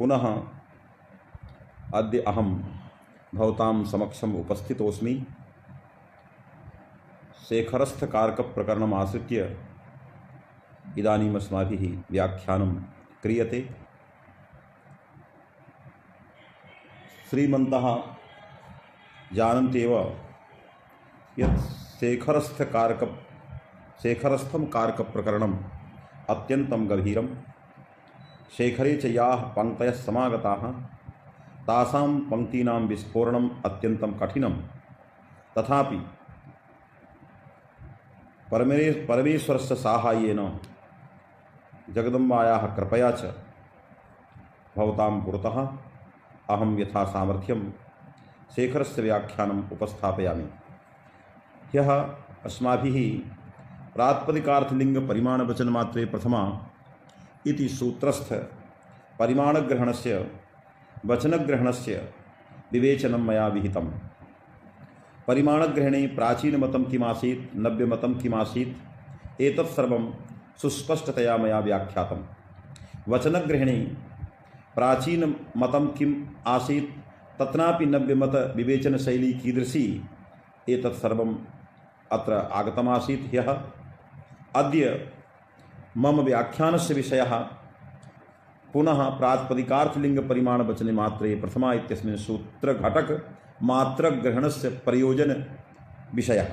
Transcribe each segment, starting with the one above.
पुनः अद्य अहम भवतां समक्षम उपस्थितोऽस्मि। शेखरस्थकारकप्रकरणम् आश्रित्य इदानीम् अस्माभिः व्याख्यानं क्रियते। श्रीमन्तः जानन्त्येव यत् शेखरस्थं कारकप्रकरणम् अत्यन्तं गभीरं। शेखरे च याः पङ्क्तयः समागताः तासां पङ्क्तीनां विस्फोरणम् अत्यन्तं कठिनं। तथापि परमेश्वरस्य साहाय्येन जगदम्बायाः कृपया च भवतां पुरतः अहं यथा सामर्थ्यं शेखरस्य व्याख्यानम् उपस्थापयामि। ह्यः अस्माभिः प्रातिपदिकार्थलिङ्गपरिमाणवचनमात्रे प्रथमा इति सूत्रस्थ परिमाणग्रहणस्य वचनग्रहणस्य विवेचनं मया विहितं। परिमाणग्रहणे प्राचीनमतं किमासीत् नव्यमतं किमासीत् एतत् सर्वं सुस्पष्टतया मया व्याख्यातं। वचनग्रहणे प्राचीनमतं किम् आसीत् तत्रापि नव्यमतविवेचनशैली कीदृशी एतत् सर्वम् अत्र आगतमासीत् ह्यः। अद्य मम व्याख्यानस्य विषयः पुनः प्रातिपदिकार्थलिङ्गपरिमाणवचने मात्रे प्रथमा इत्यस्मिन् सूत्रघटक मात्रग्रहणस्य प्रयोजनविषयः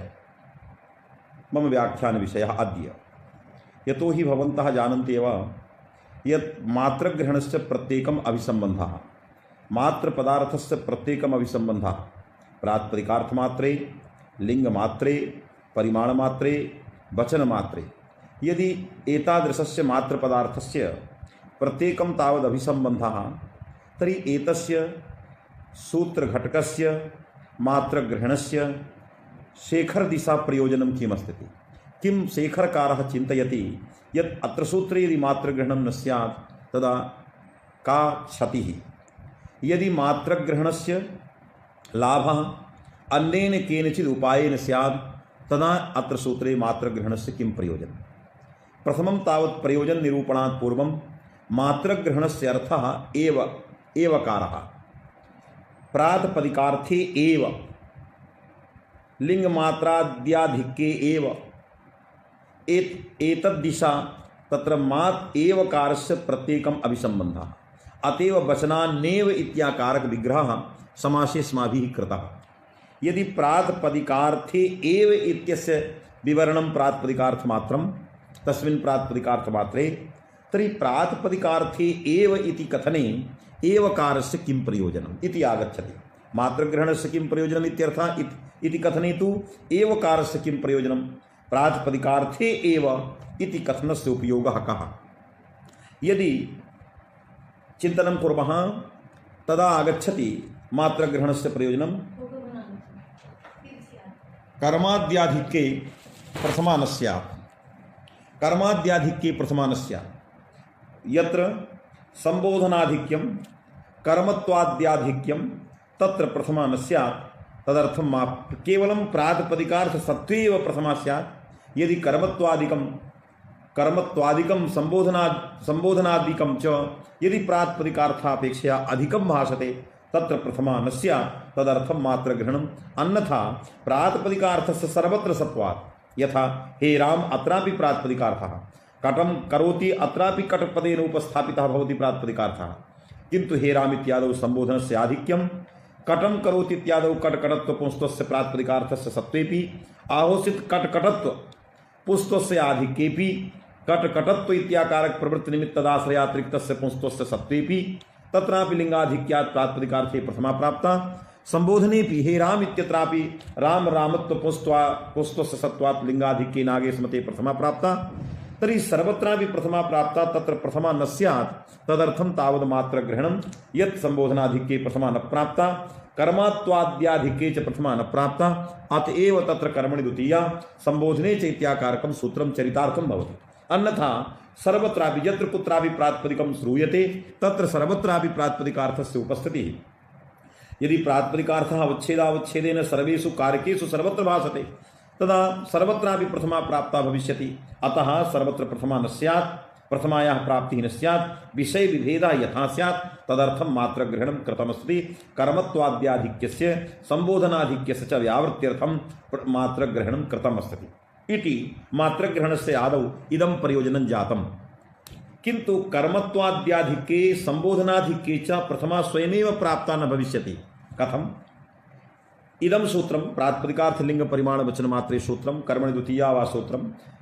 मम व्याख्यानविषयः अद्य। यतो हि भवन्तः जानन्त्येव यत् मात्रग्रहणस्य प्रत्येकम् अभिसम्बन्धः मात्रपदार्थस्य प्रत्येकम् अभिसम्बन्धः प्रातिपदिकार्थमात्रे लिङ्गमात्रे परिमाणमात्रे वचनमात्रे यदि एतादृशस्य मात्रपदार्थस्य प्रत्येकं तावदभिसम्बन्धः तर्हि एतस्य सूत्रघटकस्य मात्रग्रहणस्य शेखरदिशा प्रयोजनं किमस्ति? किं शेखरकारः चिन्तयति यत् अत्र सूत्रे यदि मात्रग्रहणं न स्यात् तदा का क्षतिः? यदि मात्रग्रहणस्य लाभः अन्येन केनचित् उपायेन स्यात् तदा अत्र सूत्रे मात्रग्रहणस्य किं प्रयोजनं? प्रथमं तावत् प्रयोजननिरूपणात् पूर्वं मात्रग्रहणस्य अर्थः एवकारः। प्रातिपदिकार्थे एव लिङ्गमात्राद्याधिक्ये एव एतद्दिशा तत्र मात् एवकारस्य प्रत्येकम् अभिसम्बन्धः। अतएव वचनान्येव इत्याकारक विग्रहः समासे अस्माभिः कृतः। यदि प्रातिपदिकार्थे एव इत्यस्य विवरणं प्रातिपदिकार्थमात्रं तस्मिन् प्रातिपदिकार्थमात्रे तर्हि प्रातिपदिकार्थे एव इति कथने एवकारस्य किं प्रयोजनम् इति आगच्छति। मात्रग्रहणस्य किं प्रयोजनम् इत्यर्थः इति कथने तु एवकारस्य किं प्रयोजनं? प्रातिपदिकार्थे एव इति कथनस्य उपयोगः कः? यदि चिन्तनं कुर्मः तदा आगच्छति मात्रग्रहणस्य प्रयोजनं कर्माद्याधिक्ये प्रथमा न स्यात्। कर्माद्याधिक्ये प्रथमा न स्यात्। यत्र संबोधनाधिक्यं कर्मत्वाद्याधिक्यं तत्र प्रथमा न स्यात्। तदर्थं केवलं प्रातिपदिकार्थसत्त्वे एव प्रथमा स्यात्। यदि कर्मत्वादिकं संबोधनादिकं च यदि प्रातिपदिकार्थापेक्षया अधिकं भाषते तत्र प्रथमा न स्यात्। तदर्थं मात्रग्रहणम्। अन्यथा प्रातिपदिकार्थस्य सर्वत्र सत्वात्। यथा हे राम अत्रापि प्रातिपदिकार्थः, कटं करोति अत्रापि कटपदेन उपस्थापितः भवति प्रातिपदिकार्थः। किन्तु हे राम इत्यादौ संबोधनस्य आधिक्यं, कटं करोति इत्यादौ कटकटत्वपुंस्त्वस्य प्रातिपदिकार्थस्य सत्त्वेपि आहोसित कटकटत्व पुंस्त्वस्य आधिक्येपि कटकटत्व इत्याकारक प्रवृत्तिनिमित्तदाश्रयातिरिक्तस्य पुंस्त्वस्य सत्त्वेपि तत्रापि लिंगाधिक्यात् प्रातिपदिकार्थे प्रथमा प्राप्ता। संबोधनेपि हे राम इत्यत्रापि राम रामत्व पुंस्त्वस्य सत्त्वात् लिंगाधिक्येन आगेस्मते प्रथमा प्राप्ता। तर्हि सर्वत्रापि प्रथमा प्राप्ता तत्र प्रथमा न स्यात्। तदर्थं तावद् मात्रग्रहणं। यत् संबोधनाधिक्ये प्रथमा न प्राप्ता कर्मात्वाद्याधिक्ये च प्रथमा न प्राप्ता अतएव तत्र कर्मणि द्वितीया संबोधने च इत्याकारकं सूत्रं चरितार्थं भवति। अन्यथा सर्वत्रापि यत्र कुत्रापि प्रातिपदिकं श्रूयते तत्र सर्वत्रापि प्रातिपदिकार्थस्य उपस्थितिः। यदि प्रातिपदिकार्थः अवच्छेदावच्छेदेन सर्वेषु कारकेषु सर्वत्र भासते तदा सर्वत्रापि प्रथमा प्राप्ता भविष्यति। अतः सर्वत्र प्रथमा न स्यात्। प्रथमायाः प्राप्तिः न स्यात् विषय विभेदः यथा स्यात् तदर्थं मात्रग्रहणं कृतमस्ति कर्मत्वाद्याधिक्यस्य संबोधनाधिक्यस्य च व्यावृत्त्यर्थं मात्रग्रहणं कृतमस्ति इति मात्रग्रहणस्य आदौ इदं प्रयोजनं जातम् किन्तु कर्मत्वाद्याधिक्ये संबोधनाधिक्ये च प्रथमा स्वयमेव प्राप्ता न भविष्यति कथम् इदं सूत्रं प्रातिपदिकार्थलिंग परिमाण वचन मात्रे सूत्रं कर्मणि द्वितीया वा सूत्रं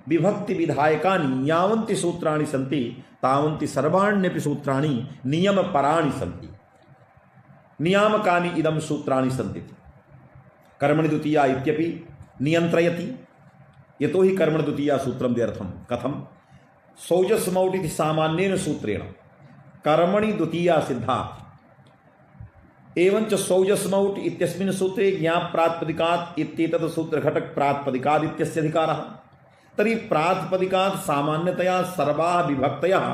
विभक्ति विधायकानि यावन्ति सूत्राणि सन्ति तावन्ति सर्वाण्यपि सूत्राणि नियमपराणि सन्ति नियामकानि इदं सूत्राणि सन्ति कर्मणि द्वितीया इत्यपि नियन्त्रयति यतो हि कर्मणि द्वितीया सूत्रं द्व्यर्थं कथं सौजस्मौट् इति सामान्येन सूत्रेण कर्मणि द्वितीया सिद्धा एवंच सौजस्मौट् इत्यस्मिन् सूत्रे ज्ञाप्रातिपदिकात् इत्येतत् सूत्रघटक प्रातिपदिकात् इत्यस्य अधिकारः तर्हि प्रातिपदिकात् सामान्यतया सर्वाः विभक्तयः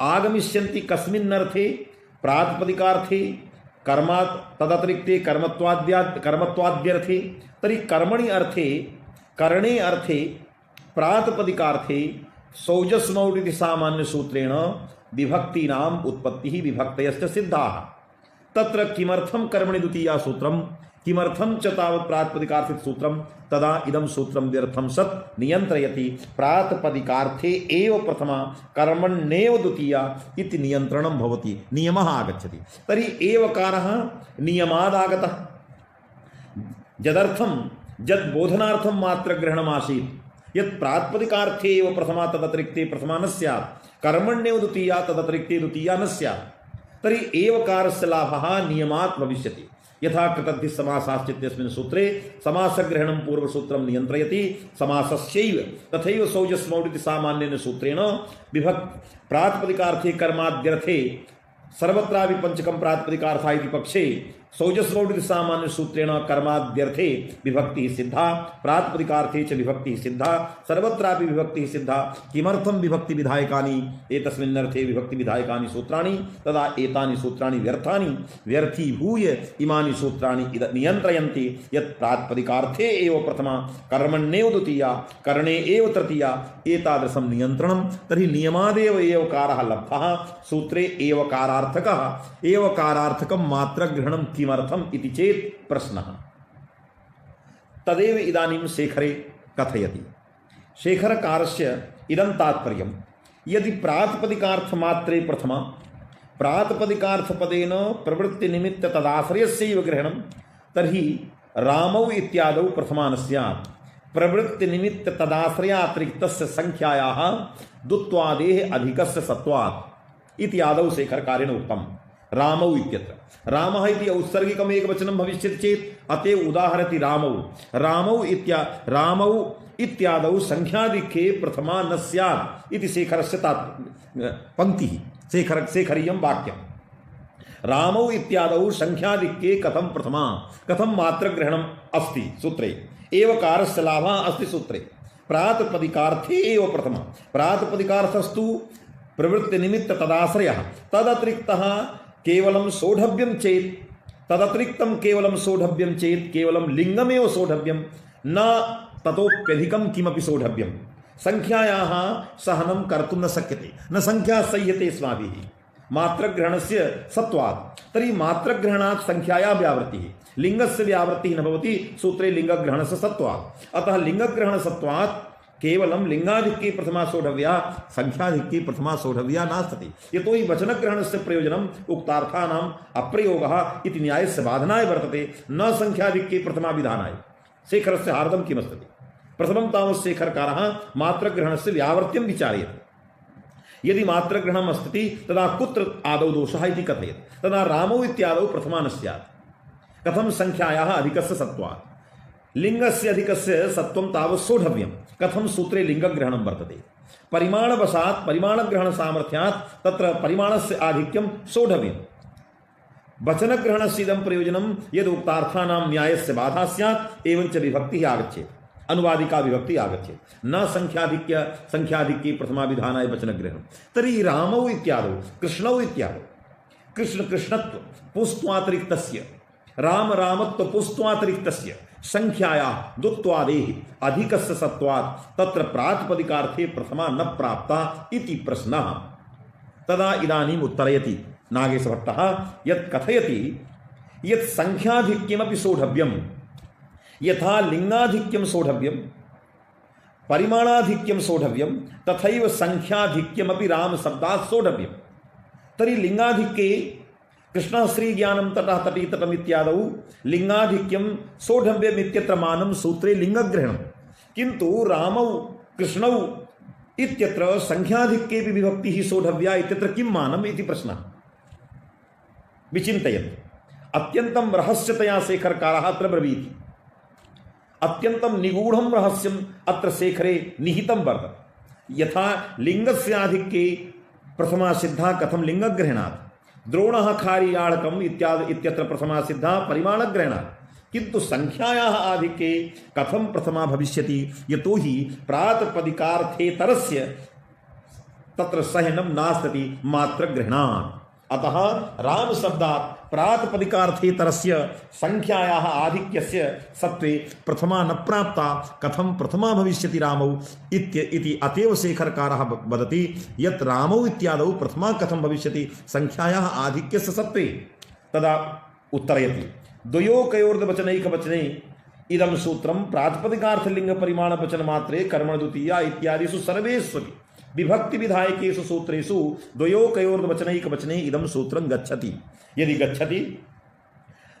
आगमिष्यन्ति कस्मिन्नर्थे प्रातिपदिकार्थे कर्मात् तदतिरिक्ते कर्मत्वाद्यर्थे तर्हि कर्मणि अर्थे करणे अर्थे प्रातिपदिकार्थे सौजस्मौट् इति सामान्य सूत्रेण विभक्तीनाम् उत्पत्तिः विभक्तयश्च सिद्धाः तत्र किमर्थं कर्मणि द्वितीया सूत्रं किमर्थं च तावत् प्रातिपदिकार्थे सूत्रं तदा इदं सूत्रं व्यर्थं सत् नियन्त्रयति प्रातिपदिकार्थे एव प्रथमा कर्मण्येव द्वितीया इति नियन्त्रणं भवति नियमः आगच्छति तर्हि एवकारः नियमादागतः यदर्थं यद् बोधनार्थं मात्रग्रहणमासीत् यत् प्रातिपदिकार्थे एव प्रथमा तदतिरिक्ते प्रथमा न स्यात् कर्मण्येव द्वितीया तदतिरिक्ते द्वितीया न स्यात् तर्हि एवकारस्य लाभः नियमात् भविष्यति यथा कृतद्धिः समासाश्चित्यस्मिन् सूत्रे समासग्रहणं पूर्वसूत्रं नियन्त्रयति समासस्यैव तथैव सौजस्मौट् इति सामान्येन सूत्रेण प्रातिपदिकार्थे कर्माद्यर्थे सर्वत्रापि पंचकं प्रातिपदिकार्थः इति पक्षे सौजस्मौट् इति सामान्य सूत्रेण कर्माद्यर्थे विभक्तिः सिद्धा प्रातिपदिकार्थे च विभक्तिः सिद्धा सर्वत्रापि विभक्तिः सिद्धा किमर्थं विभक्ति विधायकानि एतस्मिन्नर्थे विभक्ति विधायकानि सूत्राणि तदा एतानि सूत्राणि व्यर्थीभूय इमानि सूत्राणि नियन्त्रयन्ति यत् प्रातिपदिकार्थे एव प्रथमा कर्मण्येव द्वितीया करणे एव तृतीया एतादृशं नियन्त्रणं तर्हि नियमादेव एवकारः लब्धः सूत्रे एवकारार्थकं मात्रग्रहणं किमर्थम् इति चेत् प्रश्नः तदेव इदानीं शेखरे कथयति शेखरकारस्य इदं तात्पर्यं यदि प्रातिपदिकार्थमात्रे प्रथमा प्रातिपदिकार्थपदेन प्रवृत्तिनिमित्त तदाश्रयस्यैव ग्रहणं तर्हि रामौ इत्यादौ प्रथमा न स्यात् प्रवृत्तिनिमित्त तदाश्रयातिरिक्तस्य संख्यायाः द्वुत्वादेः अधिकस्य सत्वात् इति आदौ शेखरकारेण उक्तं रामौ इत्यत्र रामः इति औत्सर्गिकम् एकवचनं भविष्यति चेत् अतएव उदाहरति रामौ इत्यादौ संख्यादिखे प्रथमा न स्यात् इति शेखरस्य पंक्तिः शेखरीयं वाक्यं रामौ इत्यादौ संख्यादिखे कथं प्रथमा कथं मात्रग्रहणम् अस्ति सूत्रे एवकारस्य लाभः अस्ति सूत्रे प्रातिपदिकार्थे एव प्रथमा प्रातिपदिकार्थस्तु प्रवृत्तिनिमित्त तदाश्रयः तदतिरिक्तः केवलं सोढव्यं चेत् तदतिरिक्तं केवलं सोढव्यं चेत् केवलं लिंगमेव सोढव्यं न ततोप्यधिकं किमपि सोढव्यं संख्यायाः सहनं कर्तुं न शक्यते न संख्या सह्यते अस्माभिः मात्रग्रहणस्य सत्वात् तर्हि मात्रग्रहणात् संख्यायाः व्यावृत्तिः लिंगस्य व्यावृत्तिः न भवति सूत्रे लिंगग्रहणस्य सत्वात् अतः लिंगग्रहणसत्वात् केवलं लिंगाधिक्ये प्रथमा सोढव्या संख्याधिक्ये प्रथमा सोढव्या नास्ति यतो हि वचनग्रहणस्य प्रयोजनम् उक्तार्थानाम् अप्रयोगः इति न्यायस्य बाधनाय वर्तते न संख्याधिक्ये प्रथमा विधानाय शेखरस्य हार्दं किमस्ति प्रथमं तावत् शेखरकारः मात्रग्रहणस्य व्यावर्त्यं विचारयति यदि मात्रग्रहणम् अस्ति तदा कुत्र आदौ दोषः इति कथयति तदा रामौ इत्यादौ प्रथमा न स्यात् कथं संख्यायाः अधिकस्य सत्वात् लिंगस्य अधिकस्य सत्वं तावत् सोढव्यं कथं सूत्रे लिंगग्रहणं वर्तते परिमाणवशात् परिमाणग्रहण सामर्थ्यात् तत्र परिमाणस्य आधिक्यं सोढव्यं वचनग्रहणस्य इदं प्रयोजनं यद् उक्तार्थानां न्यायस्य बाधा स्यात् एवञ्च विभक्तिः आगच्छेत् अनुवादिका विभक्तिः आगच्छेत् न संख्याधिक्ये प्रथमा विधानाय वचनग्रहणं तर्हि रामौ इत्यादौ कृष्णौ इत्यादौ कृष्णत्व पुस्त्वातिरिक्तस्य रामत्व पुस्त्वातिरिक्तस्य संख्याया दुत्वादेः अधिकस्य सत्वात् तत्र प्रातिपदिकार्थे प्रथमा न प्राप्ता इति प्रश्नः। तदा इदानीम् उत्तरयति नागेशभट्टः यत् कथयति यत् संख्याधिक्यमपि सोढव्यं, यथा लिंगाधिक्यं सोढव्यं परिमाणाधिक्यं सोढव्यं तथैव संख्याधिक्यमपि रामशब्दात् सोढव्यं। तर्हि लिंगाधिक्ये कृष्णश्रीज्ञानं ततः तटीतटम् इत्यादौ लिंगाधिक्यं सोढव्यम् इत्यत्र मानं सूत्रे लिंगग्रहणं, किन्तु रामौ कृष्णौ इत्यत्र संख्याधिक्येऽपि विभक्तिः सोढव्या इत्यत्र किं मानम् इति प्रश्नः विचिन्तयन् अत्यन्तं रहस्यतया शेखरकारः अत्र ब्रवीति। अत्यन्तं निगूढ़ं रहस्यम् अत्र शेखरे निहितं वर्तते। यथा लिंगस्याधिक्ये प्रथमा सिद्धा कथं लिंगग्रहणात्, द्रोणः खारियाळकम् इत्यत्र प्रथमा सिद्धा परिमाणग्रहणात्, किन्तु संख्यायाः आधिक्ये कथं प्रथमा भविष्यति, यतोहि प्रातिपदिकार्थेतरस्य तत्र सहनं नास्ति मात्रग्रहणात्। अतः राम शब्दात् प्रातिपदिकार्थेतरस्य संख्यायाः आधिक्यस्य सत्त्वे प्रथमा न प्राप्ता कथं प्रथमा भविष्यति रामौ इति अतएव शेखरकारः वदति यत् रामौ इत्यादौ प्रथमा कथं भविष्यति संख्यायाः आधिक्यस्य सत्त्वे। तदा उत्तरयति द्वयोकयोर्वचनैकवचने इदं सूत्रं प्रातिपदिकार्थलिङ्गपरिमाणवचनमात्रे कर्मणद्वितीया इत्यादिषु सर्वेष्वपि विभक्ति विधायकेषु सूत्रेषु द्वयोकयोर्वचनैकवचने इदं सूत्रं गच्छति। यदि गच्छति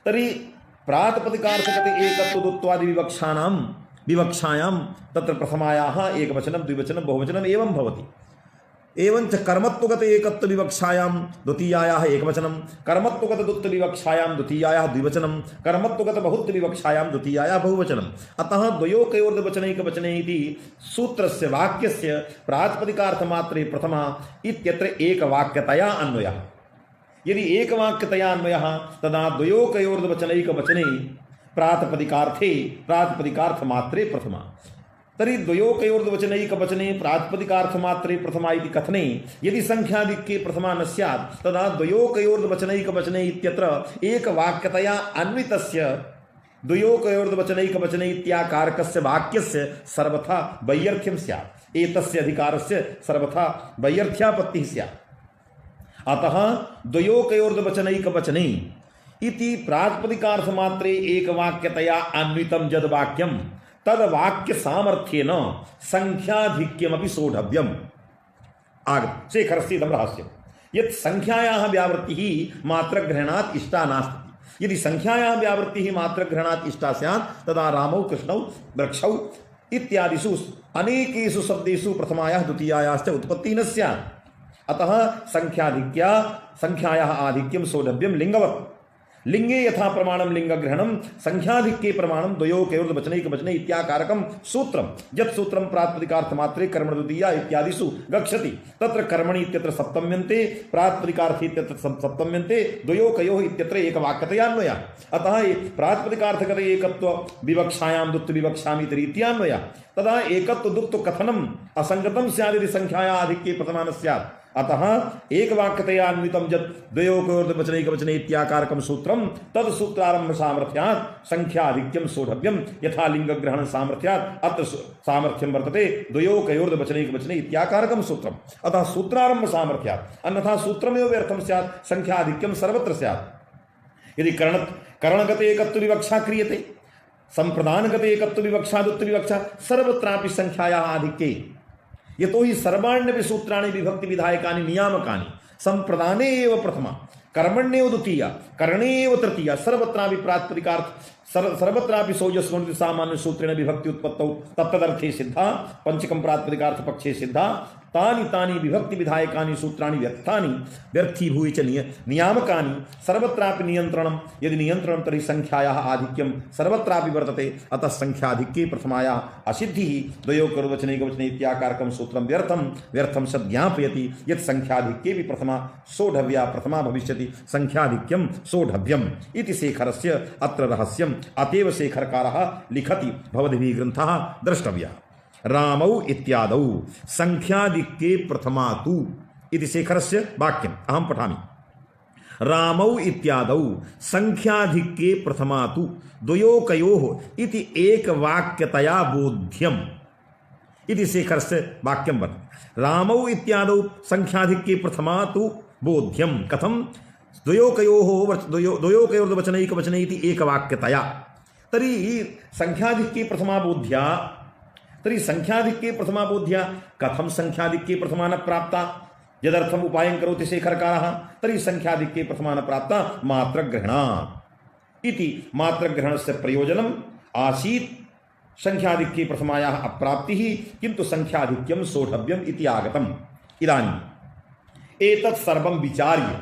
तर्हि प्रातिपदिकार्थगते एकत्वदुत्वादि विवक्षायां तत्र प्रथमायाः एकवचनं द्विवचनं बहुवचनम् एवं भवति। एवंच कर्मत्वगत एकत्व विवक्षायां द्वितीयायाः एकवचनं, कर्मत्वगत द्वित्व विवक्षायां द्वितीयायाः द्विवचनं, कर्मत्वगत बहुत्व विवक्षायां द्वितीयायाः बहुवचनम्। अतः द्वयोकयोर्वचनैकवचने इति सूत्रस्य वाक्यस्य प्रातिपदिकार्थमात्रे प्रथमा इत्यत्र एकवाक्यतया अन्वयः। यदि एकवाक्यतया अन्वयः तदा द्वयोकयोर्वचनैकवचने प्रातिपदिकार्थमात्रे प्रथमा। तर्हि द्वयोकयोर्वचनैकवचने प्रातिपदिकार्थमात्रे प्रथमा इति कथने यदि संख्याधिक्ये प्रथमा न स्यात् तदा द्वयोकयोर्वचनैकवचने इत्यत्र एकवाक्यतया अन्वितस्य द्वयोकयोर्वचनैकवचने इत्याकारकस्य वाक्यस्य सर्वथा वैयर्थ्यं स्यात्। एतस्य अधिकारस्य सर्वथा वैयर्थ्यापत्तिः स्यात्। अतः द्वयोकयोर्वचनैकवचने इति प्रातिपदिकार्थमात्रे एकवाक्यतया अन्वितं यद्वाक्यं तद वाक्य सामर्थ्येन संख्याधिक्यमपि सोढव्यम्। शेखरस्य इदं रहस्यं यत् संख्यायाः व्यावृत्तिः मात्रग्रहणात् इष्टा नास्ति। यदि संख्यायाः व्यावृत्तिः मात्रग्रहणात् इष्टा स्यात् तदा रामौ कृष्णौ वृक्षौ इत्यादिषु अनेकेषु शब्देषु प्रथमायाः द्वितीयायाश्च उत्पत्तिः न स्यात्। अतः संख्यायाः आधिक्यं सोढव्यं लिंगवत्। लिंगे यथा प्रमाणं लिंगग्रहणं संख्याधिक्ये प्रमाणं द्वयोकयोर्वचनैकवचने इत्याकारकं सूत्रं यत् सूत्रं प्रातिपदिकार्थमात्रे कर्मणद्वितीया इत्यादिषु गच्छति तत्र कर्मणि इत्यत्र सप्तम्यन्ते प्रातिपदिकार्थे इत्यत्र सप्तम्यन्ते द्वयोकयोः इत्यत्र एकवाक्यतयान्वयः। अतः प्रातिपदिकार्थगते एकत्व विवक्षायां द्वित्व विवक्षामि इति रीत्यान्वयः। तदा एकत्व द्वित्व कथनम् असंगतं स्यात् यदि संख्यायाः आधिक्ये प्रथमा न स्यात्। अतः एकवाक्यतया अन्वितं यत् द्वयोकयोर्वचनैकवचने इत्याकारकं सूत्रं तद् सूत्रारम्भ सामर्थ्यात् संख्याधिक्यं सोढव्यं यथा लिंगग्रहण सामर्थ्यात् अत्र सामर्थ्यं वर्तते द्वयोकयोर्वचनैकवचने इत्याकारकं सूत्रम्। अतः सूत्रारम्भ सामर्थ्यात् अन्यथा सूत्रमेव व्यर्थं स्यात् संख्याधिक्यं सर्वत्र स्यात्। यदि करणगते एकत्व विवक्षा क्रियते संप्रदानगते एकत्व विवक्षा द्वित्व विवक्षा सर्वत्रापि संख्यायाः आधिक्ये यतोहि सर्वाण्यपि सूत्राणि विभक्ति विधायकानि नियामकानि संप्रदाने एव प्रथमा कर्मण्येव द्वितीया करणे एव तृतीया सर्वत्रापि प्रातिपदिकार्थ सर्वत्रापि सौजस्वनुति सामान्य सूत्रेण विभक्ति उत्पत्तौ तत्तदर्थे सिद्धा पंचकं प्रातिपदिकार्थ पक्षे सिद्धा तानि विभक्ति विधायकानि सूत्राणि व्यर्थीभूय च नियामकानि सर्वत्रापि नियन्त्रणं यदि नियन्त्रणं तर्हि संख्यायाः आधिक्यं सर्वत्रापि वर्तते। अतः संख्याधिक्ये प्रथमायाः असिद्धिः द्वयोकयोर्वचनैकवचने इत्याकारकं सूत्रं व्यर्थं स ज्ञापयति यत् संख्याधिक्येऽपि प्रथमा सोढव्या प्रथमा भविष्यति संख्याधिक्यं सोढव्यम् इति शेखरस्य अत्र रहस्यम्। अतएव शेखरकारः लिखति भवद्भिः ग्रन्थः द्रष्टव्यः। रामौ इत्यादौ संख्याधिक्ये प्रथमा तु इति शेखरस्य वाक्यम् अहं पठामि। रामौ इत्यादौ संख्याधिक्ये प्रथमा तु द्वयोकयोः इति एकवाक्यतया बोध्यम् इति शेखरस्य वाक्यं वर्तते। रामौ इत्यादौ संख्याधिक्ये प्रथमा तु बोध्यं कथं द्वयोकयोर्वचनैकवचने इति एकवाक्यतया। तर्हि संख्याधिक्ये प्रथमा बोध्या, तर्हि संख्याधिक्ये प्रथमा बोध्या कथं संख्याधिक्ये प्रथमा न प्राप्ता यदर्थम उपायं करोति शेखरकारः। तर्हि संख्याधिक्ये प्रथमा न प्राप्ता मात्रग्रहणात् इति मात्रग्रहणस्य प्रयोजनम् आसीत् संख्याधिक्ये प्रथमायाः अप्राप्तिः, किन्तु संख्याधिक्यं सोढव्यम् इति आगतम्। इदानीम् एतत् सर्वं विचार्य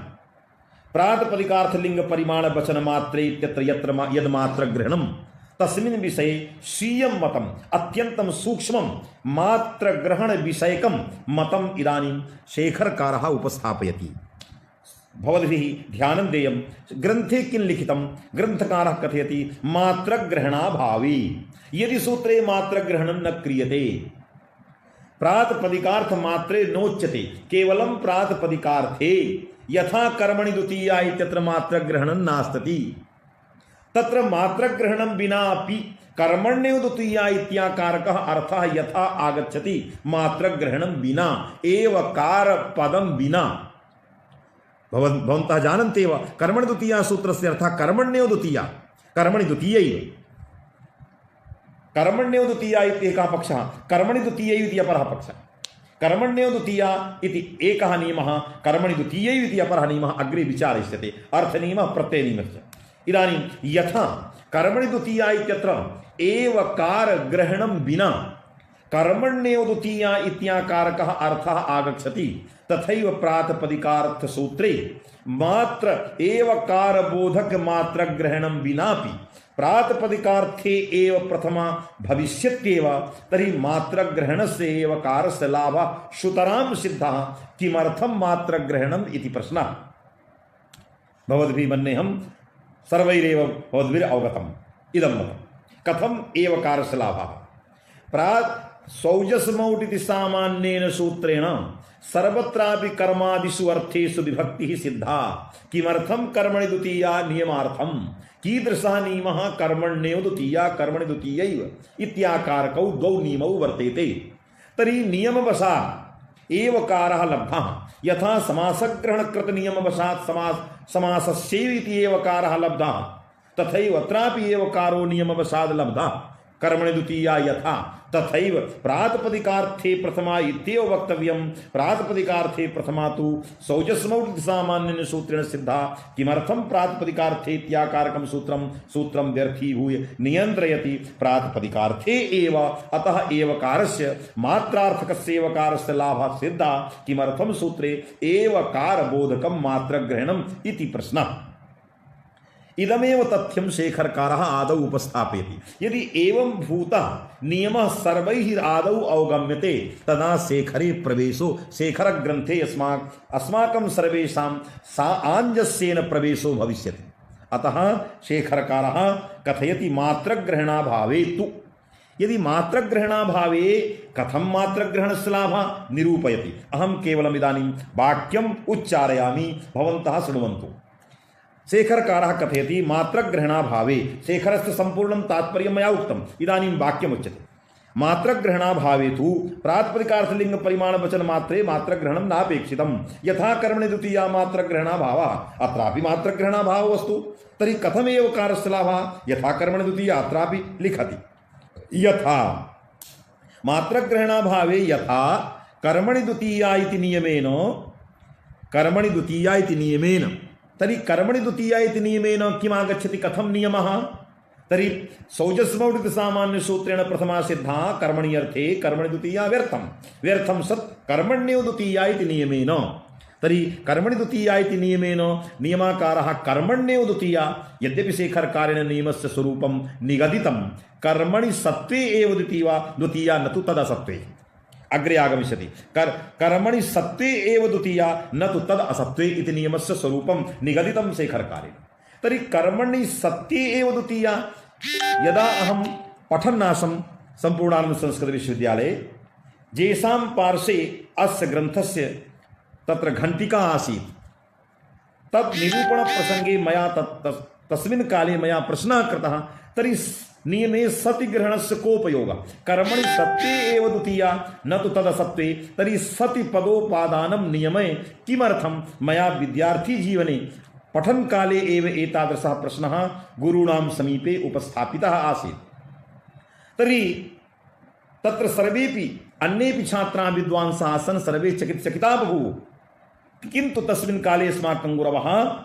प्रातिपदिकार्थलिंग परिमाण वचन मात्रे इत्यत्र यत्र यद्मात्र ग्रहणं तस्मिन् विषये स्वीयं मतम् अत्यन्तं सूक्ष्मं मात्र ग्रहण विषयकं मतम् इदानीं शेखरकारः उपस्थापयति। भवद्भिः ध्यानं देयं। ग्रन्थे किं लिखितं? ग्रन्थकारः कथयति मात्रग्रहणाभावे यदि सूत्रे मात्रग्रहणं न क्रियते प्रातिपदिकार्थ मात्रे नोच्यते केवलं प्रातिपदिकार्थे यथा कर्मणि द्वितीया इत्यत्र मात्रग्रहणं नास्ति तत्र मात्रग्रहणं विना अपि कर्मण्यो द्वितीया इत्याकारकः अर्थः यथा आगच्छति मात्रग्रहणं विना एव कार पदं विना। भवन्तः जानन्ति एव कर्मणि द्वितीया सूत्रस्य अर्थः कर्मण्यो द्वितीया, कर्मणि द्वितीयैव, कर्मण्यो द्वितीया इति एकः पक्षः, कर्मणि द्वितीयैव इति अपरः पक्षः। कर्मण्यो द्वितीया इति एकः नियमः, कर्मणि द्वितीयैव इति अपरः नियमः अग्रे विचारयिष्यते। अर्थनियमः प्रत्ययनियमश्च। इदानीं यथा कर्मणि द्वितीया इत्यत्र एवकार ग्रहणं विना कर्मण्यो द्वितीया इत्याकारकः अर्थः आगच्छति तथैव प्रातिपदिकार्थसूत्रे मात्र एवकार बोधक मात्र ग्रहणं विनापि प्रातिपदिकार्थे एव प्रथमा भविष्यत्येव। तर्हि मात्रग्रहणस्य एवकारस्य लाभः सुतरां सिद्धः। किमर्थं मात्रग्रहणम् इति प्रश्नः भवद्भिः मन्येऽहं सर्वैरेव भवद्भिः अवगतम्। इदं मतम् कथम् एवकारस्य लाभः सौजस्मौट् इति सामान्येन सूत्रेण सर्वत्रापि कर्मादिषु अर्थेषु विभक्तिः सिद्धा। किमर्थं कर्मणि द्वितीया नियमार्थं कीदृशः नियमः कर्मण्यो द्वितीया कर्मणि द्वितीयैव इत्याकारकौ द्वौ नियमौ वर्तेते। तर्हि नियमवशात् एवकारः लब्धः यथा समासग्रहणकृत नियमवशात् समासस्यैव इति एवकारः लब्धः तथैव अत्रापि एवकारो नियमवशात् लब्धः कर्मणि द्वितीया यथा तथैव प्रातिपदिकार्थे प्रथमा इत्येव वक्तव्यं। प्रातिपदिकार्थे प्रथमा तु सौजस्मौट् सामान्येन सूत्रेण सिद्धा। किमर्थं प्रातिपदिकार्थे इत्याकारकं सूत्रं व्यर्थीभूय नियन्त्रयति प्रातिपदिकार्थे एव। अतः एवकारस्य मात्रार्थकस्य एवकारस्य लाभः सिद्धः। किमर्थं सूत्रे एवकारबोधकं मात्रग्रहणम् इति प्रश्नः। इदमेव तथ्यं शेखरकारः आदौ उपस्थापयति। यदि एवं भूतः नियमः सर्वैः आदौ अवगम्यते तदा शेखरे प्रवेशो शेखरग्रन्थे अस्माकं सर्वेषां आञ्जस्येन प्रवेशो भविष्यति। अतः शेखरकारः कथयति मात्रग्रहणाभावे तु। यदि मात्रग्रहणाभावे कथं मात्रग्रहणस्य लाभः निरूपयति। अहं केवलम् इदानीं वाक्यम् उच्चारयामि, भवन्तः शृण्वन्तु। शेखरकारः कथयति मात्रग्रहणाभावे। शेखरस्य संपूर्णं तात्पर्यं मया उक्तम्। इदानीं वाक्यमुच्यते मात्रग्रहणाभावे तु प्रातिपदिकार्थलिंग परिमाण वचन मात्रे मात्रग्रहणं नापेक्षितं यथा कर्मणि द्वितीया मात्रग्रहणाभावः अत्रापि मात्रग्रहणाभावो वस्तु। तर्हि कथमेव कारस्य लाभः यथा कर्मणि द्वितीया अत्रापि लिखति यथा मात्रग्रहणाभावे यथा कर्मणि द्वितीया इति नियमेन कर्मणि द्वितीया इति नियमेन। तर्हि कर्मणि द्वितीया इति नियमेन किम् आगच्छति? कथं नियमः? तर्हि सौजस्मौट् इति सामान्यसूत्रेण प्रथमा सिद्धा कर्मणि अर्थे कर्मणि द्वितीया व्यर्थं सत् कर्मण्यो द्वितीया इति नियमेन। तर्हि कर्मणि द्वितीया इति नियमेन नियमाकारः कर्मण्यो द्वितीया। यद्यपि शेखरकारेण नियमस्य स्वरूपं निगदितं कर्मणि सत्त्वे एव द्वितीया न तु तदसत्त्वे। अग्रे आगमिष्यति कर्मणि सत्त्वे एव द्वितीया न तु तद असत्त्वे इति नियमस्य स्वरूपं निगदितं शेखरकारेण। तर्हि कर्मणि सत्त्वे एव द्वितीया। यदा अहं पठन् आसं सम्पूर्णानन्द संस्कृत विश्वविद्यालये येषां पार्श्वे अस्य ग्रन्थस्य तत्र घण्टिका आसीत् तत् निरूपण प्रसंगे मया तस्मिन् काले मया प्रश्नः कृतः तर्हि नियमे सति ग्रहणस्य कोपयोग कर्मणि सत्ये एव द्वितीया न तु तदसत्त्वे तर्हि सति पदोपादानं नियमे किमर्थं मया विद्यार्थी जीवने पठन काले एव एतादृशः प्रश्नः गुरूणां समीपे उपस्थापितः आसीत्। तर्हि तत्र सर्वेपि अन्येपि छात्राः विद्वांसः आसन्, सर्वे चकितचकिताः बभूवुः। किन्तु तस्मिन् काले अस्माकं गुरवः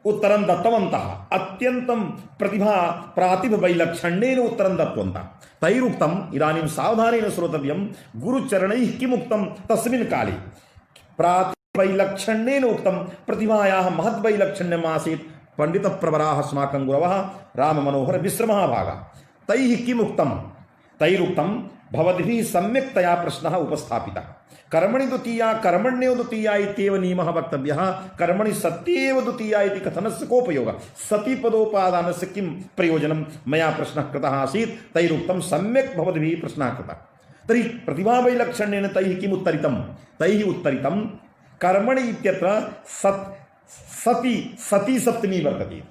उत्तरं दत्तवन्तः, अत्यन्तं प्रतिभावैलक्षण्येन उत्तरं दत्तवन्तः। तैरुक्तम् इदानीं सावधानेन श्रोतव्यं, गुरुचरणैः किमुक्तं तस्मिन् काले प्रतिभावैलक्षण्येन उक्तं, प्रतिभायाः महद्वैलक्षण्यम् आसीत्। पण्डितप्रवराः अस्माकं गुरवः राममनोहर मिश्रमहाभागाः, तैः किमुक्तं? तैरुक्तं भवद्भिः सम्यक्तया प्रश्नः उपस्थापितः। कर्मणि द्वितीया कर्मण्येव द्वितीया इत्येव नियमः वक्तव्यः। कर्मणि सत्येव द्वितीया इति कथनस्य कोपयोगः? सति पदोपादानस्य किं प्रयोजनं? मया प्रश्नः कृतः आसीत्, तैरुक्तं सम्यक् भवद्भिः प्रश्नः कृतः। तर्हि प्रतिभावैलक्षण्येन तैः किम् उत्तरितं? तैः उत्तरितं कर्मणि इत्यत्र सति सप्तमी वर्तते।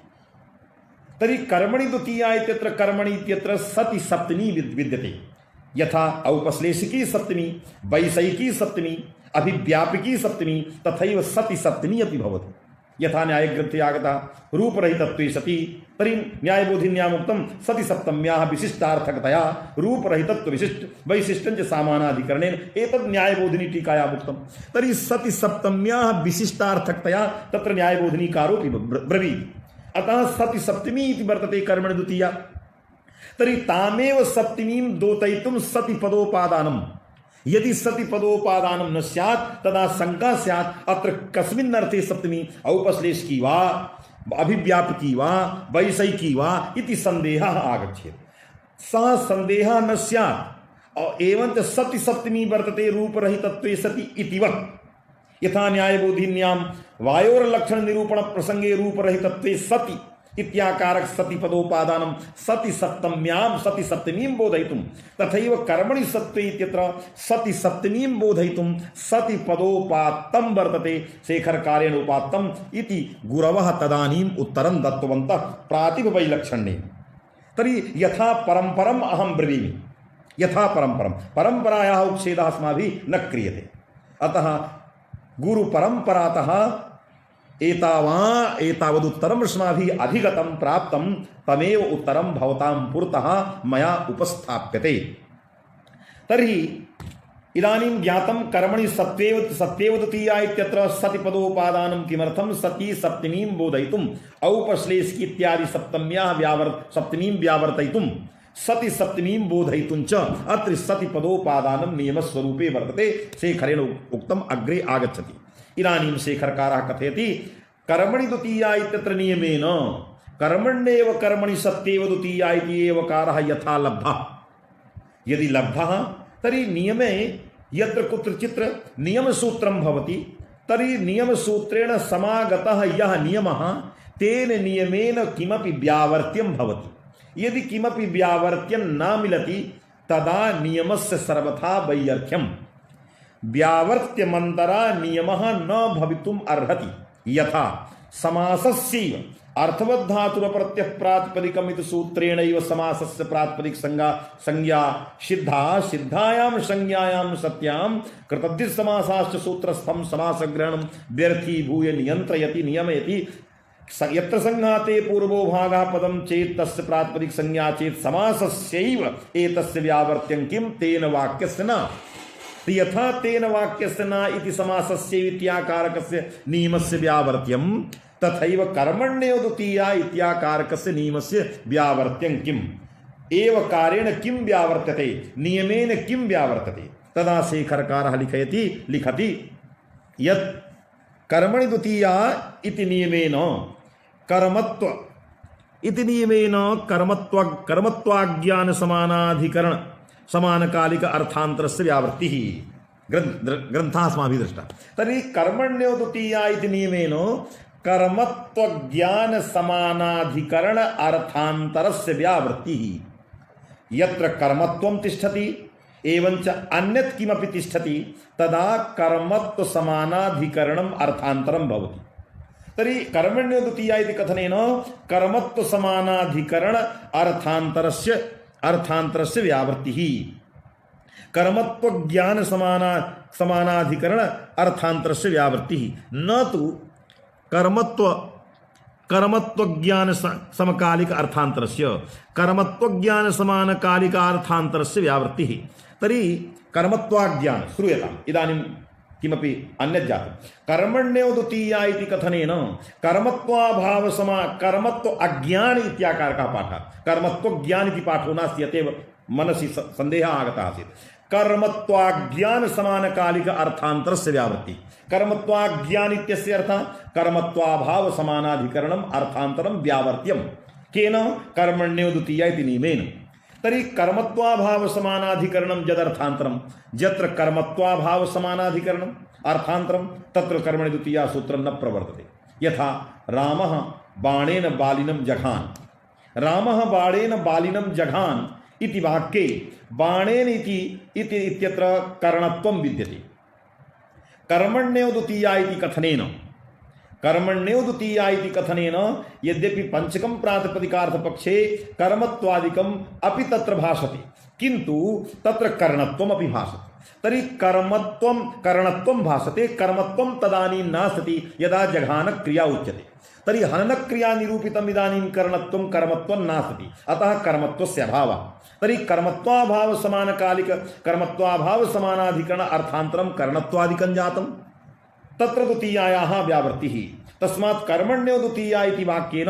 तर्हि कर्मणि द्वितीया इत्यत्र कर्मणि इत्यत्र सति सप्तमी विद्यते। यथा औपश्लेषिकी सप्तमी, वैषयिकी सप्तमी, अभिव्यापिकी सप्तमी, तथैव सति सप्तमी अपि भवति। यथा न्यायग्रन्थे आगतः रूपरहितत्वे सति, तर्हि न्यायबोधिन्याम् उक्तं सति सप्तम्याः विशिष्टार्थकतया रूपरहितत्व वैशिष्ट्यं च सामानाधिकरणेन, एतद् न्यायबोधिनी टीकायाम् उक्तं। तर्हि सति सप्तम्याः विशिष्टार्थकतया तत्र न्यायबोधिनीकारोऽपि ब्रवीति। अतः सति सप्तमी इति वर्तते कर्मणि द्वितीया। तर्हि तामेव सप्तमीं द्योतयितुं सति पदोपादानं, यदि सति पदोपादानं न स्यात् तदा शंका स्यात् अत्र कस्मिन् अर्थे सप्तमी, औपश्लेषिकी वा, अभिव्यापकी वा, वैषयिकी वा इति संदेहः आगच्छेत्। सः संदेहः न स्यात्। एवञ्च सति सप्तमी वर्तते रूपरहितत्वे सति इतिवत्। यथा न्यायबोधिन्यां वायोर्लक्षण निरूपण प्रसंगे रूपरहितत्वे सति इत्याकारक सति पदोपादानं सति सप्तमीं बोधयितुं, तथैव कर्मणि सत्त्वे इत्यत्र सति सप्तमीं बोधयितुं सति पदोपात्तं वर्तते, शेखरकारेण उपात्तम् इति गुरवः तदानीम् उत्तरं दत्तवन्तः प्रातिभवैलक्षण्येन। तर्हि यथा परम्परम् अहं ब्रवीमि, यथा परम्परायाः उच्छेदः अस्माभिः न क्रियते। अतः गुरुपरम्परातः एतावदुत्तरम् अस्माभिः अधिगतं प्राप्तं, तमेव उत्तरं भवतां पुरतः मया उपस्थाप्यते। तर्हि इदानीं ज्ञातं कर्मणि सत्येव द्वितीया इत्यत्र सति पदोपादानं किमर्थं? सति सप्तमीं बोधयितुम्, औपश्लेषिकी इत्यादि सप्तमीं व्यावर्तयितुं, सति सप्तमीं बोधयितुं च अत्र सति पदोपादानं नियमस्वरूपे वर्तते। शेखरेण उक्तम् अग्रे आगच्छति। इदानीं शेखरकारः कथयति कर्मणि द्वितीया इत्यत्र नियमेन कर्मण्येव कर्मणि सत्येव द्वितीया इति एवकारः यथा लब्धः, यदि लब्धः तर्हि नियमे यत्र कुत्रचित् नियमसूत्रं भवति, तर्हि नियमसूत्रेण समागतः यः नियमः तेन नियमेन किमपि व्यावर्त्यं भवति। यदि किमपि व्यावर्त्यं न मिलति तदा नियमस्य सर्वथा वैयर्थ्यम्। व्यावर्त्यमन्तरा नियमः न भवितुम् अर्हति। यथा समासस्य अर्थवद्धातुरप्रत्ययः प्रातिपदिकम् इति सूत्रेणैव समासस्य प्रातिपदिक संज्ञा सिद्धायां संज्ञायां सत्यां कृतद्धित समासाश्च सूत्रस्थं समासग्रहणं व्यर्थीभूय नियन्त्रयति नियमयति। यत्र संघाते पूर्वो भागः पदं चेत् तस्य प्रातिपदिक संज्ञा चेत् समासस्यैव एतस्य व्यावर्त्यं किं? तेन वाक्यस्य न। यथा तेन वाक्यस्य न इति समासस्य इत्याकारकस्य नियमस्य व्यावर्त्यं, तथैव कर्मण्येव द्वितीया इत्याकारकस्य नियमस्य व्यावर्त्यं किम्? एवकारेण किं व्यावर्त्यते? नियमेन किं व्यावर्त्यते? तदा शेखरकारः लिखति यत् कर्मणि द्वितीया इति नियमेन कर्मत्वाज्ञान समानाधिकरण समानकालिक अर्थांतरस्य व्यावृत्तिः ग्रन्थः अस्माभिः दृष्टः। तर्हि कर्मण्यो द्वितीया इति नियमेन कर्मत्वज्ञान समानाधिकरण अर्थांतरस्य व्यावृत्तिः। यत्र कर्मत्वं तिष्ठति एवंच अन्यत् किमपि तिष्ठति तदा कर्मत्व समानाधिकरणम् अर्थांतरं भवति। तर्हि कर्मण्यो द्वितीया इति कथनेन कर्मत्व समानाधिकरण अर्थान्तरस्य व्यावृत्तिः कर्मत्व ज्ञान समानाधिकरण अर्थान्तरस्य व्यावृत्तिः न तु कर्मत्व ज्ञान समकालिक अर्थान्तरस्य कर्मत्व ज्ञान समानकालिक अर्थान्तरस्य व्यावृत्तिः। तर्हि कर्मत्वाज्ञान श्रूयताम् इदानीं किमपि अन्यत् जातं। कर्मण्यो द्वितीया इति कथनेन कर्मत्व अज्ञान इत्याकारकः पाठः। कर्मत्व ज्ञान इति पाठो नास्ति, अतएव मनसि सन्देहः आगतः आसीत्। कर्मत्वाज्ञान समानकालिक अर्थान्तरस्य व्यावृत्ति। कर्मत्वाज्ञान इत्यस्य अर्थः कर्मत्वाभाव समानाधिकरणम् अर्थान्तरं व्यावर्त्यं केन कर्मण्यो द्वितीया इति नियमेन। तर्हि कर्मत्वाभाव समानाधिकरणं यदर्थान्तरं यत्र कर्मत्वाभाव समानाधिकरणम् अर्थान्तरं तत्र कर्मणि द्वितीया सूत्रं न प्रवर्तते। यथा रामः बाणेन बालिनं जघान, रामः बाणेन बालिनं जघान इति वाक्ये बाणेन इत्यत्र करणत्वं विद्यते। कर्मण्यो द्वितीया इति कथनेन यद्यपि पंचकं प्रातिपदिकार्थपक्षे कर्मत्वादिकम् अपि तत्र भासते, किन्तु तत्र करणत्वम् अपि भासते। तर्हि करणत्वं भासते, कर्मत्वं तदानीं नास्ति यदा जघानक्रिया उच्यते। तर्हि हननक्रिया निरूपितम् इदानीं करणत्वं कर्मत्वं नास्ति, अतः कर्मत्वस्य अभावः। तर्हि कर्मत्वाभाव समानाधिकरण अर्थान्तरं करणत्वादिकं जातं, तत्र द्वितीयायाः व्यावृत्तिः। तस्मात् कर्मण्यो द्वितीया इति वाक्येन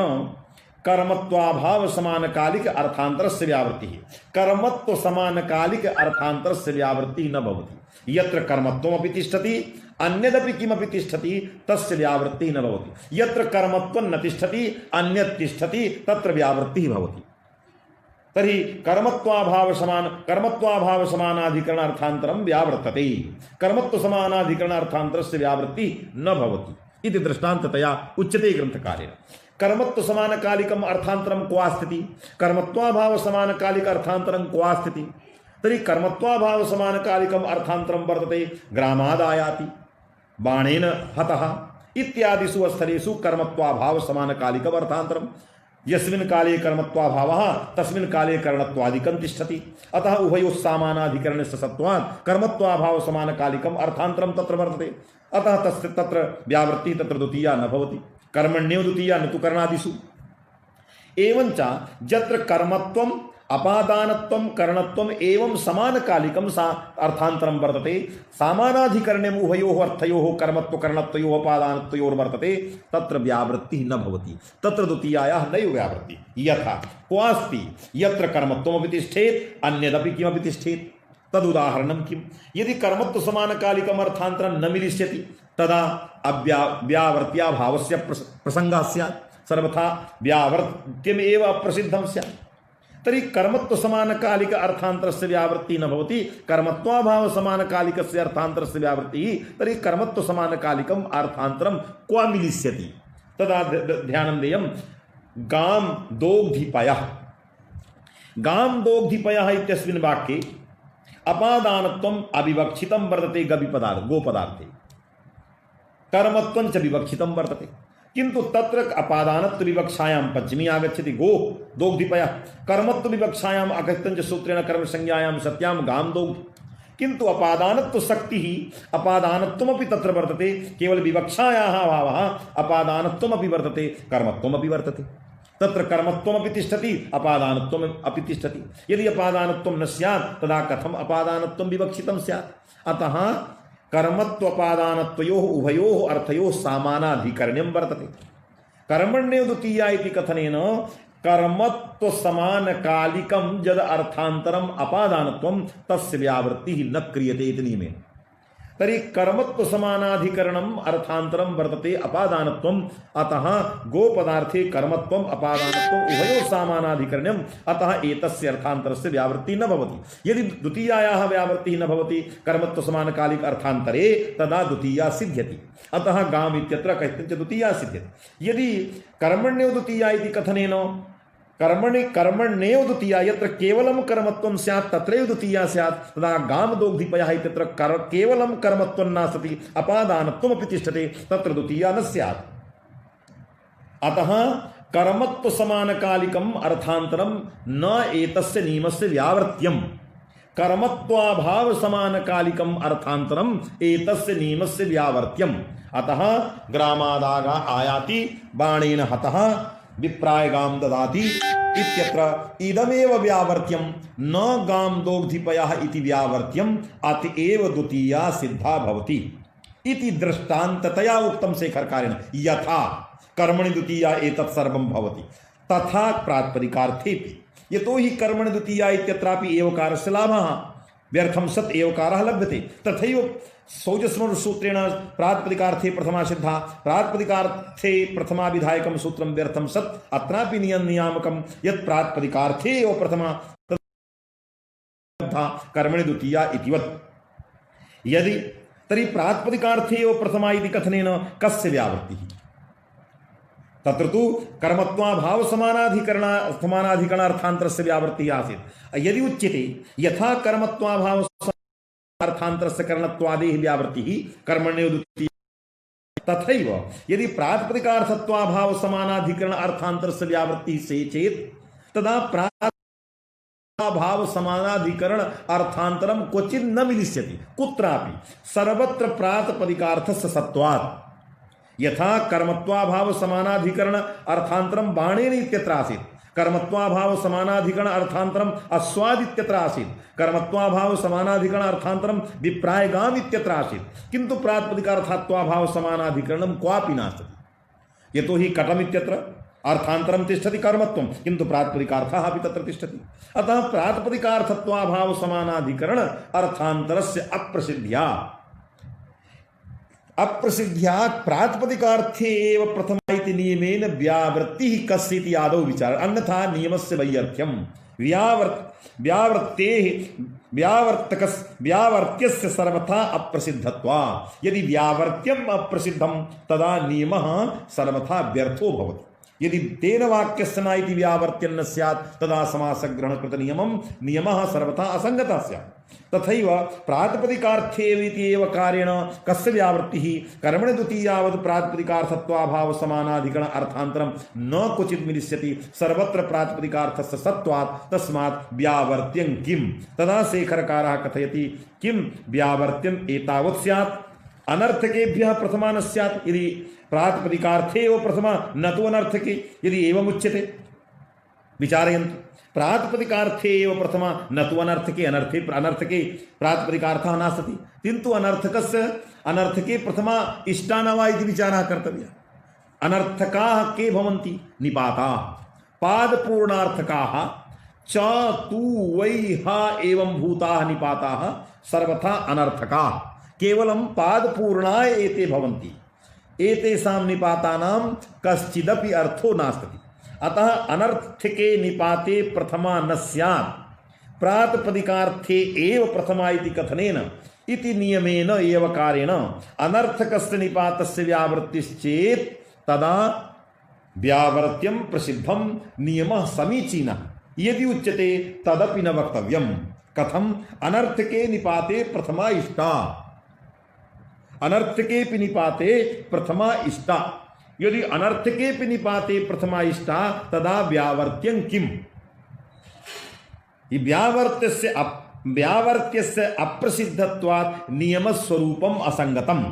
कर्मत्वाभाव समानकालिक अर्थान्तरस्य व्यावृत्तिः। कर्मत्व समानकालिक अर्थान्तरस्य व्यावृत्तिः न भवति। यत्र कर्मत्वमपि तिष्ठति अन्यदपि किमपि तिष्ठति तस्य व्यावृत्तिः न भवति। यत्र कर्मत्वं न तिष्ठति अन्यत् तिष्ठति तत्र व्यावृत्तिः भवति। तर्हि कर्मत्वाभाव समानाधिकरण अर्थान्तरं व्यावर्तते, कर्मत्व समानाधिकरण अर्थान्तरस्य व्यावृत्ति न भवति इति दृष्टान्ततया उच्यते ग्रन्थकारेण। कर्मत्व समानकालिकम् अर्थान्तरं क्वा स्थिति, कर्मत्वाभाव समानकालिक अर्थान्तरं क्वा स्थिति। तर्हि कर्मत्वाभाव समानकालिकम् अर्थान्तरं वर्तते ग्रामादायाति, बाणेन हतः इत्यादिषु स्थलेषु कर्मत्वाभाव समानकालिकम् अर्थान्तरं। यस्मिन् काले कर्मत्वाभावः तस्मिन् काले करणत्वादिकं तिष्ठति, अतः उभयोः समानाधिकरणस्य सत्त्वात् कर्मत्वाभाव समानकालिकम् अर्थान्तरं तत्र वर्तते, अतः तत्र व्यावृत्तिः तत्र द्वितीया न भवति। कर्मण्यो द्वितीया न तु करणादिषु। एवञ्च यत्र कर्मत्वम् अपादानत्वं करणत्वम् एवं समानकालिकं अर्थान्तरं वर्तते, समानाधिकरण्यम् उभयोः अर्थयोः कर्मत्व करणत्वयोः अपादानत्वयोर्वर्तते, तत्र व्यावृत्तिः न भवति, तत्र द्वितीयायाः नैव व्यावृत्तिः। यथा क्वास्ति यत्र कर्मत्वमपि तिष्ठेत् अन्यदपि किमपि तिष्ठेत्, तदुदाहरणं किम्? यदि कर्मत्व समानकालिकम् अर्थान्तरं न मिलिष्यति तदा व्यावर्त्याभावस्य प्रसङ्गः स्यात्, सर्वथा व्यावर्त्यमेव अप्रसिद्धं स्यात्। तर्हि कर्मत्व समानकालिक अर्थान्तरस्य व्यावृत्तिः न भवति, कर्मत्वाभाव समानकालिकस्य अर्थान्तरस्य व्यावृत्तिः। तर्हि कर्मत्व समानकालिकम् अर्थान्तरं क्व मिलिष्यति? तदा ध्यानं देयं। गां दोग्धिपयः इत्यस्मिन् वाक्ये अपादानत्वम् अविवक्षितं वर्तते गोपदार्थे, कर्मत्वं च विवक्षितं वर्तते, किंतु तत्र अपादानत्व विवक्षायां पंचमी आगच्छति गो दोग्धिपयः, कर्मत्व विवक्षायां अकथ्यञ्च सूत्रेण कर्म संज्ञायां सत्यां गां दोग्धि, किंतु अपादानत्व शक्तिः अपादानत्वमपि तत्र वर्तते, केवल विवक्षायाः अभावः, अपादानत्वमपि वर्तते कर्मत्वमपि वर्तते। तत्र कर्मत्वमपि तिष्ठति अपादानत्वमपि तिष्ठति। यदि अपादानत्वं न स्यात् तदा कथम अपादानत्वं विवक्षितं स्यात्? अतः कर्मत्वपादानत्वयोः उभयोः अर्थयोः समानाधिकरण्यं वर्तते। कर्मण्यो द्वितीया इति कथनेन कर्मत्व समानकालिकं यद् अर्थान्तरम् अपादानत्वं तस्य व्यावृत्तिः न क्रियते इति नियमेन। तर्हि कर्मत्व समानाधिकरणम् अर्थान्तरं वर्तते अपादानत्वम्, अतः गोपदार्थे कर्मत्वम् अपादानत्वम् उभयोः समानाधिकरण्यम्, अतः एतस्य अर्थान्तरस्य व्यावृत्तिः न भवति। यदि द्वितीयायाः व्यावृत्तिः न भवति कर्मत्व समानकालिक अर्थान्तरे तदा द्वितीया सिद्ध्यति, अतः गाम् इत्यत्र कथ्यञ्च द्वितीया सिद्ध्यति। यदि कर्मण्यो द्वितीया इति कथनेन कर्मण्येव द्वितीया यत्र केवलं कर्मत्वं स्यात् तत्रैव द्वितीया स्यात्, तदा गां दोग्धिपयः इत्यत्र केवलं कर्मत्वं नास्ति अपादानत्वमपि तिष्ठते, तत्र द्वितीया न स्यात्। अतः कर्मत्व समानकालिकम अर्थांतरम न एतस्य नियमस्य व्यावर्त्यम। कर्मत्वाभाव समानकालिकम अर्थांतरम एतस्य नियमस्य व्यावर्त्यम। अतः ग्रामादागा आयाति बाणेन हतः विप्राय गाम ददाति इत्यत्र इदमेव व्यावर्त्यम न गाम दोग्धिपयः इति व्यावर्त्यम अतएव द्वितीया सिद्धा भवति इति दृष्टान्ततया उक्तम शेखरकारेण। यथा कर्मणि द्वितीया एतत् सर्वं भवति तथा प्रातिपदिकार्थेपि यतो हि कर्मणि द्वितीया इत्यत्रापि एवकारस्य लाभः व्यर्थं सत् एवकारः लभ्यते। तथैव सौजस्मृतसूत्रेण प्रातिपदिकार्थे प्रथमा सिद्धा प्रातिपदिकार्थे प्रथमा विधायकं सूत्रं व्यर्थं सत् अत्रापि नियामकं यत् प्रातिपदिकार्थे एव प्रथमा कर्मणि द्वितीया इतिवत्। यदि तर्हि प्रातिपदिकार्थे एव प्रथमा इति कथनेन कस्य व्यावृत्तिः? तत्र तु कर्मत्वाभाव समानाधिकरणार्थान्तरस्य व्यावृत्तिः आसीत्। यदि उच्यते यथा कर्मत्वाभाव अर्थान्तरस्य करणत्वादेः व्यावृत्तिः कर्मण्यो द्वितीया, तथैव यदि प्रातिपदिकार्थत्वाभाव समानाधिकरण अर्थान्तरस्य व्यावृत्तिः से चेत् तदा प्रातिपदिकाभाव समानाधिकरण अर्थान्तरं क्वचित् न मिलिष्यति कुत्रापि, सर्वत्र प्रातिपदिकार्थस्य सत्वात्। यथा कर्मत्वाभाव समानाधिकरण अर्थांतरम बाणेन इत्यत्र आसीत्, कर्मत्वाभाव समानाधिकरण अर्थांतरम अस्वाद् इत्यत्र आसीत्, कर्मत्वाभाव समानाधिकरण अर्थांतरम विप्रायगाम इत्यत्र आसीत्, किंतु प्रातिपदिकार्थत्वाभाव समानाधिकरणं क्वापि नास्ति। यतो हि कटम इत्यत्र अर्थांतरं तिष्ठति कर्मत्वं, किंतु प्रातिपदिकार्थः अपि तत्र तिष्ठति। अतः प्रातिपदिकार्थत्वाभाव समानाधिकरण अर्थांतरस्य अप्रसिद्ध्या प्रातिपदिकार्थे एव प्रथमा इति नियमेन व्यावृत्तिः कस्येति आदौ विचार, अन्यथा नियमस्य वैयर्थ्यम्। व्यावर्त्यस्य सर्वथा अप्रसिद्धत्वात्। यदि व्यावर्त्यम् अप्रसिद्धं तदा नियमः सर्वथा व्यर्थो भवति। यदि तेन वाक्यस्य न इति व्यावर्त्यं न स्यात् तदा समासग्रहणकृत नियमः सर्वथा असङ्गतः स्यात्। तथैव प्रातिपदिकार्थेविति एव कार्येण कस्य व्यावृत्तिः? कर्मणि द्वितीयावद् प्रातिपदिकार्थत्वाभाव समानाधिकरण अर्थान्तरं न क्वचित् मिलिष्यति, सर्वत्र प्रातिपदिकार्थस्य सत्वात्, तस्मात् व्यावर्त्यं किम्? तदा शेखरकारः कथयति किं व्यावर्त्यम् एतावत् स्यात् अनर्थकेभ्यः प्रथमा न स्यात्। यदि प्रातिपदिकार्थे एव प्रथमा न तु अनर्थके, यदि एवमुच्यते विचारयन्तु। प्रातिपदिकार्थे एव प्रथमा न तु अनर्थके, अनर्थके प्रातिपदिकार्थः नास्ति, किन्तु अनर्थके प्रथमा इष्टा न वा इति विचारः कर्तव्यः। अनर्थकाः के भवन्ति? निपाताः, पादपूर्णार्थकाः च तु वै हा एवं भूताः निपाताः सर्वथा अनर्थकाः। केवलं पादपूर्णाय एते भवन्ति, एतेषां निपातानां कश्चिदपि अर्थो नास्ति। अतः अनर्थके निपाते प्रथमा न स्यात्, प्रातिपदिकार्थे एव प्रथमा इति कथनेन इति नियमेन एव कारेण अनर्थकस्य निपातस्य व्यावृत्तिश्चेत् तदा व्यावर्त्यं प्रसिद्धं नियमः समीचीनः। यदि उच्यते तदपि न वक्तव्यम्। कथम्? अनर्थके निपाते प्रथमा इष्टा, अनर्थकेपि निपाते प्रथमा इष्टा। यदि अनर्थकेपि निपाते प्रथमा इष्टा तदा व्यावर्त्यं किम्? व्यावर्त्यस्य अप्रसिद्धत्वात् नियमस्वरूपम् असंगतम्।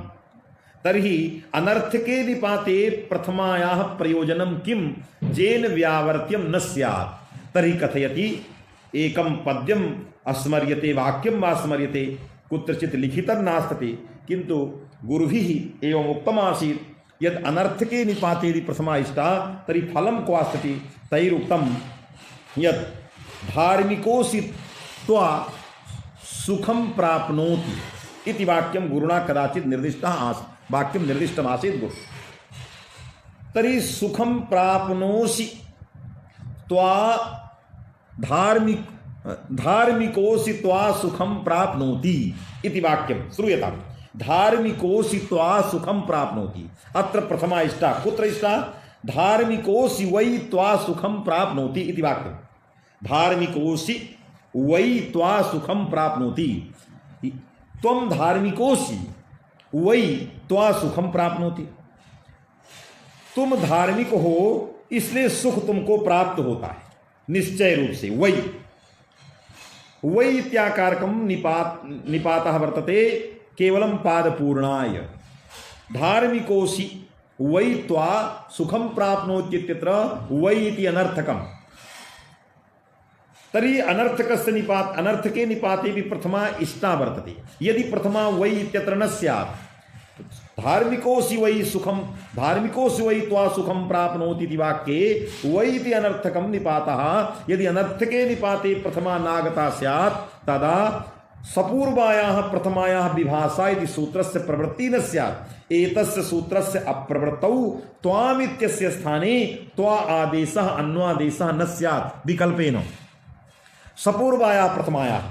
तर्हि अनर्थके निपाते प्रथमायाः प्रयोजनं किं जेन व्यावर्त्यं न स्यात्? तर्हि कथयति एकं पद्यम् अस्मर्यते, वाक्यं वा स्मर्यते, कुत्रचित् लिखितं नास्ति, किन्तु गुरुभिः एवम् उक्तमासीत् यद् अनर्थके निपाते यदि प्रथमा इष्टा तर्हि फलं क्वास्ति। तैरुक्तं यत् धार्मिकोऽसि त्वा सुखं प्राप्नोति इति वाक्यं गुरुणा कदाचित् वाक्यं निर्दिष्टमासीत् गुरु। तर्हि सुखं प्राप्नोसि त्वा धार्मिकोऽसि त्वा सुखं प्राप्नोति इति वाक्यं श्रूयताम्। धार्मिकोऽसि त्वा सुखं प्राप्नोति, अत्र प्रथमा इष्टा। कुत्र इष्टा? धार्मिकोऽसि वै त्वा सुखं प्राप्नोति इति वाक्यं। धार्मिकोऽसि वै त्वा सुखं प्राप्नोति, त्वं धार्मिकोऽसि वै त्वा सुखं प्राप्नोति। तुम धार्मिक हो इसलिए सुख तुमको प्राप्त होता है निश्चय रूप से। वही वही इत्याकारकम निपातः वर्तते केवलम पादपूर्णाय धार्मिकोसी वै त्वा सुखम प्राप्नोत्यत्र वै इति अनर्थकम। तर्हि अनर्थकस्य निपात अनर्थके निपाते भी प्रथमा इष्टा वर्तते। यदि प्रथमा वै इत्यत्र न स्यात् धार्मिकोसी वै सुखम धार्मिकोसी वै त्वा सुखम प्राप्नोति इति वाक्ये वै इति अनर्थकम निपातः यदि अनर्थके निपाते प्रथमा नागता स्यात् तदा सपूर्वायाः प्रथमायाः विभाषा इति सूत्रस्य प्रवृत्ति न स्यात्। एतस्य सूत्रस्य अप्रवृत्तौ त्वाम् इत्यस्य स्थाने त्वा आदेशः अन्वादेशः न स्यात् विकल्पेन। सपूर्वायाः प्रथमायाः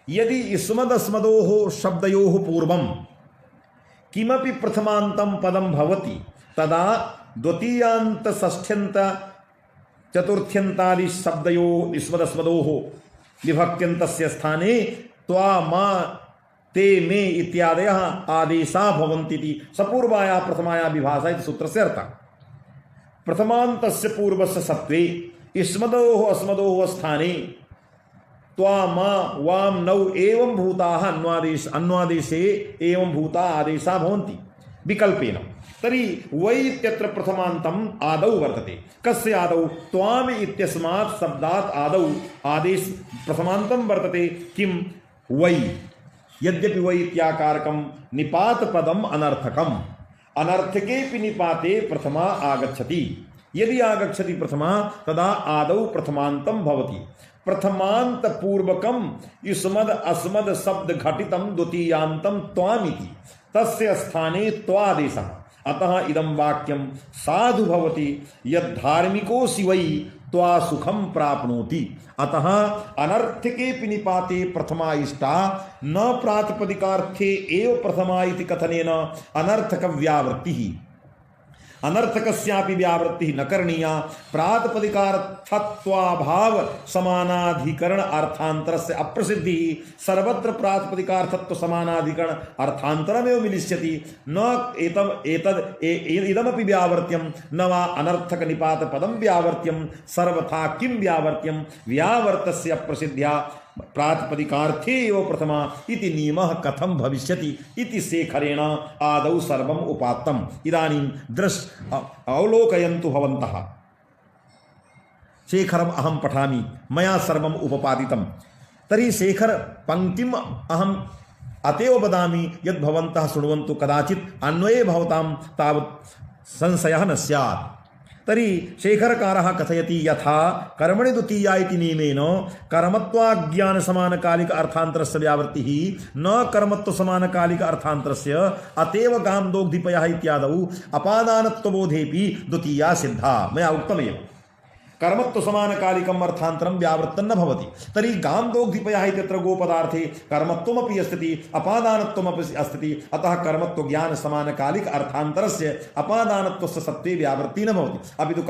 यदि इस्मदस्मदोः शब्दयोः पूर्वं किमपि प्रथमान्तं पदं भवति तदा द्वितीयान्त षष्ठ्यन्त चतुर्थ्यन्तादि शब्दयोः इस्मदस्मदोः विभक्त्यन्तस्य स्थाने त्वा मा ते मे इत्यादयः आदेशा भवन्ति इति सपूर्वायाः प्रथमायाः विभाषा इति सूत्रस्य अर्थः। प्रथमान्तस्य पूर्वस्य सत्वे इस्मदोः अस्मदोः स्थाने त्वा मा वाम नौ एवं भूताः अन्वादेशे एवं भूता आदेशा भवन्ति विकल्पेन। तर्हि वै इत्यत्र प्रथमान्तम् आदौ वर्तते। कस्य आदौ? त्वाम् इत्यस्मात् शब्दात् आदौ आदेश प्रथमान्तं वर्तते। किं? वै। यद्यपि वै इत्याकारकं निपातपदम् अनर्थकम् अनर्थकेऽपि निपाते प्रथमा आगच्छति। यदि आगच्छति प्रथमा तदा आदौ प्रथमान्तं भवति। प्रथमांत पूर्वकम युष्मद अस्मद शब्द घटितम द्वितीयांतम त्वामिति तस्य स्थाने त्वादेशः। अतः इदं वाक्यं साधु भवति यद्धार्मिकोऽसि वै त्वा सुखं प्राप्नोति। अतः अनर्थके निपाते प्रथमा इष्टा न प्रातिपदिकार्थे एव प्रथमा इति कथनेन अनर्थक व्यावृत्तिः अनर्थकस्यापि व्यावृत्तिः न करणीया। प्रातिपदिकार्थत्वाभाव समानाधिकरण अर्थांतरस्य अप्रसिद्धिः सर्वत्र प्रातिपदिकार्थत्व समानाधिकरण अर्थांतरमेव मिलिष्यति। न इदमपि व्यावर्त्यं न वा अनर्थक निपात पदं व्यावर्त्यं सर्वथा किं व्यावर्त्यं व्यावर्तस्य अप्रसिद्ध्या प्रातिपदिकार्थे एव प्रथमा इति नियमः कथं भविष्यति इति शेखरेण आदौ सर्वम् उपात्तम्। इदानीं अवलोकयन्तु भवन्तः। शेखरम् अहं पठामि, मया सर्वम् उपपादितं। तर्हि शेखर पंक्तिम् अहम् अतएव वदामि यद् भवन्तः शृण्वन्तु, कदाचित् अन्वये भवतां तावत् संशयः न स्यात्। तर्हि शेखरकारः कथयति यथा कर्मणि द्वितीया इति नियमेन कर्मत्वाज्ञान समानकालिक अर्थान्तरस्य व्यावृत्तिः न कर्मत्व समानकालिक अर्थान्तरस्य अतएव गामदोग्धिपयः इत्यादौ अपादानत्वबोधेऽपि द्वितीया सिद्धा। मया उक्तमेव कर्मत्व समानकालिकम् अर्थान्तरं व्यावृत्तं न भवति। तर्हि गामदोग्धिपयः इत्यत्र गोपदार्थे कर्मत्वमपि अस्ति अपादानत्वमपि अस्ति। अतः कर्मत्वज्ञान समानकालिक अर्थान्तरस्य अपादानत्वस्य सत्त्वे व्यावृत्तिः न भवति। अपि तु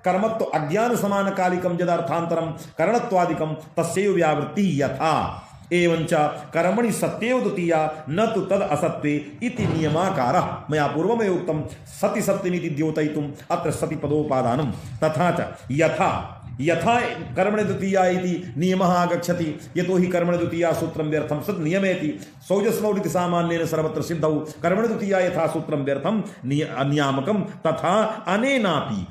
कर्मत्व अज्ञान समानकालिकं यदर्थान्तरं करणत्वादिकं तस्यैव व्यावृत्तिः यथा एवंच कर्मणि सत्येव द्वितीया न तु तद असत्वे इति नियमाकारः। मया पूर्वमेव उक्तं सति सत्यमिति द्योतयितुम् अत्र सति पदोपादानं। तथा च यथा कर्मणि द्वितीया इति नियमः आगच्छति। यतो हि कर्मणि द्वितीया सूत्रं व्यर्थं सद् नियमेति सौजस्मौलिति सामान्येन सर्वत्र सिद्धौ कर्मणि द्वितीया यथा सूत्रं व्यर्थं नियामकं तथा अनेनापि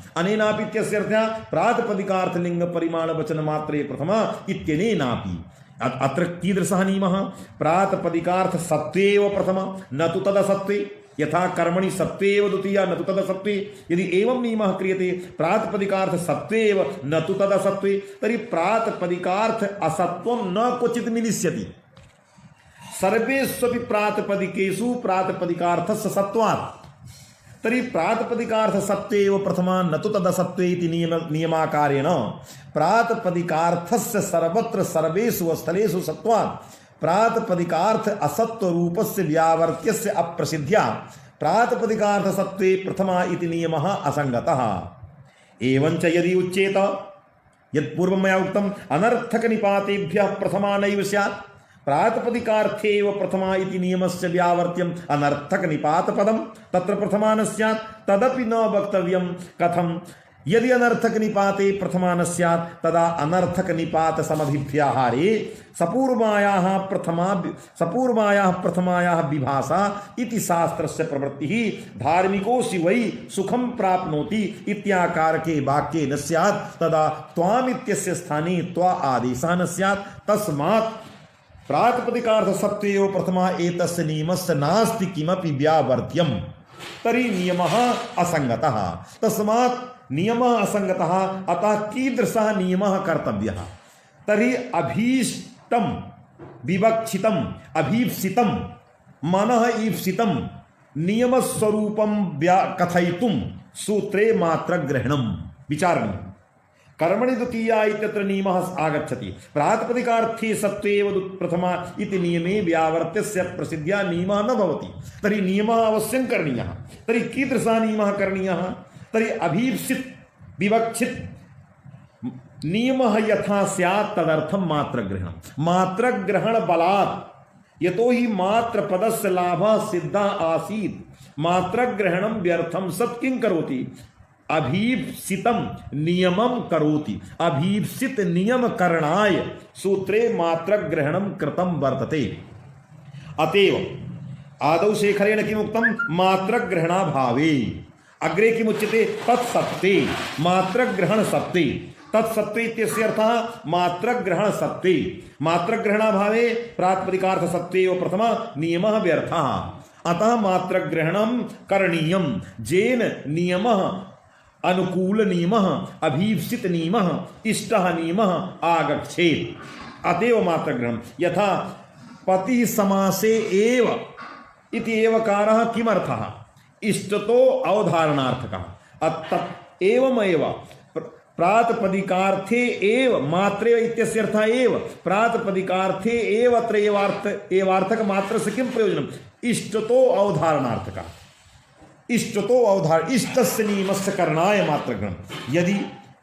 इत्यस्य अर्थः प्रातिपदिकार्थलिङ्ग परिमाणवचन मात्रे प्रथमा इत्यनेनापि। अत्र कीदृशः नियमः? प्रातिपदिकार्थ सत्त्वेव प्रथमा न तु तदसत्त्वे। यथा कर्मणि सत्त्वेव द्वितीया न तु तदसत्त्वे। यदि एवं नियमः क्रियते प्रातिपदिकार्थ सत्त्वेव न तु तदसत्त्वे तर्हि प्रातिपदिकार्थ असत्त्वं न क्वचित् मिलिष्यति। सर्वेष्वपि प्रातिपदिकेषु प्रातिपदिकार्थस्य सत्त्वात्। तर्हि प्रातिपदिकार्थ सत्त्वेव प्रथमा न तु तदसत्त्वे इति नियमाकारेण प्रातिपदिकार्थस्य सर्वत्र सर्वेषु स्थलेषु सत्त्वात् प्रातिपदिकार्थ असत्त्व रूपस्य व्यावर्त्यस्य अप्रसिद्ध्या प्रातिपदिकार्थ सत्त्वे प्रथमा इति नियमः असंगतः। एवंच यदि उच्येत यत्पूर्वं मया उक्तम् अनर्थक निपातेभ्यः प्रथमा नैव स्यात् प्रातिपदिकार्थे एव प्रथमा इति नियमस्य व्यावर्त्यम् अनर्थक निपात पदम तत्र प्रथमा न स्यात् तदपि न वक्तव्यं कथं यदि अनर्थक निपाते प्रथमा न स्यात् तदा अनर्थक निपात समभिव्याहारे सपूर्वायाः प्रथमायाः विभाषा इति शास्त्रस्य प्रवृत्तिः धार्मिकोऽसि वै सुखं प्राप्नोति इत्याकारके वाक्ये न स्यात् तदा त्वाम् इत्यस्य स्थाने त्वा आदेशः न स्यात् तस्मात् प्रातिपदिकार्थ सत्वेव प्रथमा एतस्य नियमस्य नास्ति किमपि व्यावर्त्यम् तर्हि नियमः असङ्गतः तस्मात् नियमः असङ्गतः अतः कीदृशः नियमः कर्तव्यः तर्हि अभीष्टं विवक्षितम् अभीप्सितं मनः ईप्सितं नियमस्वरूपं कथयितुं सूत्रे मात्रग्रहणं विचारणीयम् कर्मणि द्वितीया इत्यत्र नियमः आगच्छति प्रातिपदिकार्थे सत्वेव प्रथमा इति नियमे व्यावर्त्यस्य प्रसिद्ध्या नियमः न भवति तर्हि नियमः अवश्यं करणीयः तर्हि कीदृशः नियमः करणीयः तर्हि अभीप्सित विवक्षित नियमः यथा स्यात् तदर्थं मात्रग्रहणं मात्रग्रहण बलात् यतो हि मात्र पदस्य लाभः सिद्धः आसीत् मात्रग्रहणं व्यर्थं सत् किं करोति अभीप्सितं नियमं करोति अभीप्सित नियम करणाय सूत्रे मात्रग्रहणं कृतं वर्तते अतएव आदौ शेखरेण किमुक्तं मात्रग्रहणाभावे अग्रे किमुच्यते तत्सत्ते मात्रग्रहण सत्ते तत्सत्ते इत्यस्य अर्थः मात्रग्रहण सत्ते मात्रग्रहणाभावे प्रातिपदिकार्थ सत्तेव प्रथमा नियमः व्यर्थः अतः मात्रग्रहणं करणीयं जेन नियमः अनुकूल नियमः अभीप्सित नियमः इष्टः नियमः आगच्छेत् अतएव मात्रग्रहणं यथा पतिः समासे एव इति एवकारः किमर्थः इष्टतो अवधारणार्थकः एवमेव प्रातिपदिकार्थे एव मात्रे इत्यस्य अर्थः एव प्रातिपदिकार्थे एव अत्र एवार्थक मात्रस्य किं प्रयोजनम् इष्टतो अवधारणार्थकः इष्टतो अवधारण इष्टस्य नियमस्य करणाय मात्रग्रहणं यदि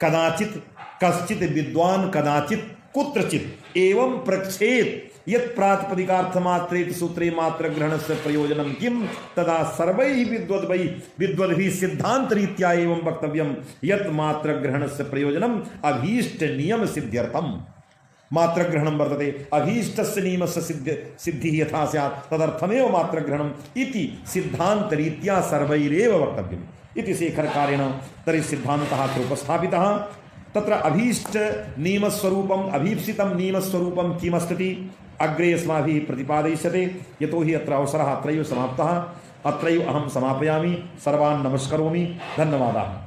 कदाचित् कश्चित् विद्वान् कदाचित् कुत्रचित् एवं प्रक्षेत् यत् प्रातिपदिकार्थमात्रेति सूत्रे मात्रग्रहणस्य प्रयोजनं किं तदा सर्वैः विद्वद्भिः सिद्धान्तरीत्या एवं वक्तव्यं यत् मात्रग्रहणस्य प्रयोजनम् अभीष्ट नियम सिद्ध्यर्थम् मात्रग्रहणं वर्तते अभीष्टस्य नियमस्य सिद्धिः यथा स्यात् तदर्थमेव मात्रग्रहणम् इति सिद्धान्तरीत्या सर्वैरेव वक्तव्यम् इति शेखरकारेण तर्हि सिद्धान्तः अत्र उपस्थापितः तत्र अभीष्ट नियमस्वरूपम् अभीप्सितं नियमस्वरूपं किमस्ति अग्रे अस्माभिः प्रतिपादयिष्यते यतो हि अत्र अवसरः अत्रैव समाप्तः अत्रैव अहं समापयामि सर्वान् नमस्करोमि धन्यवादाः।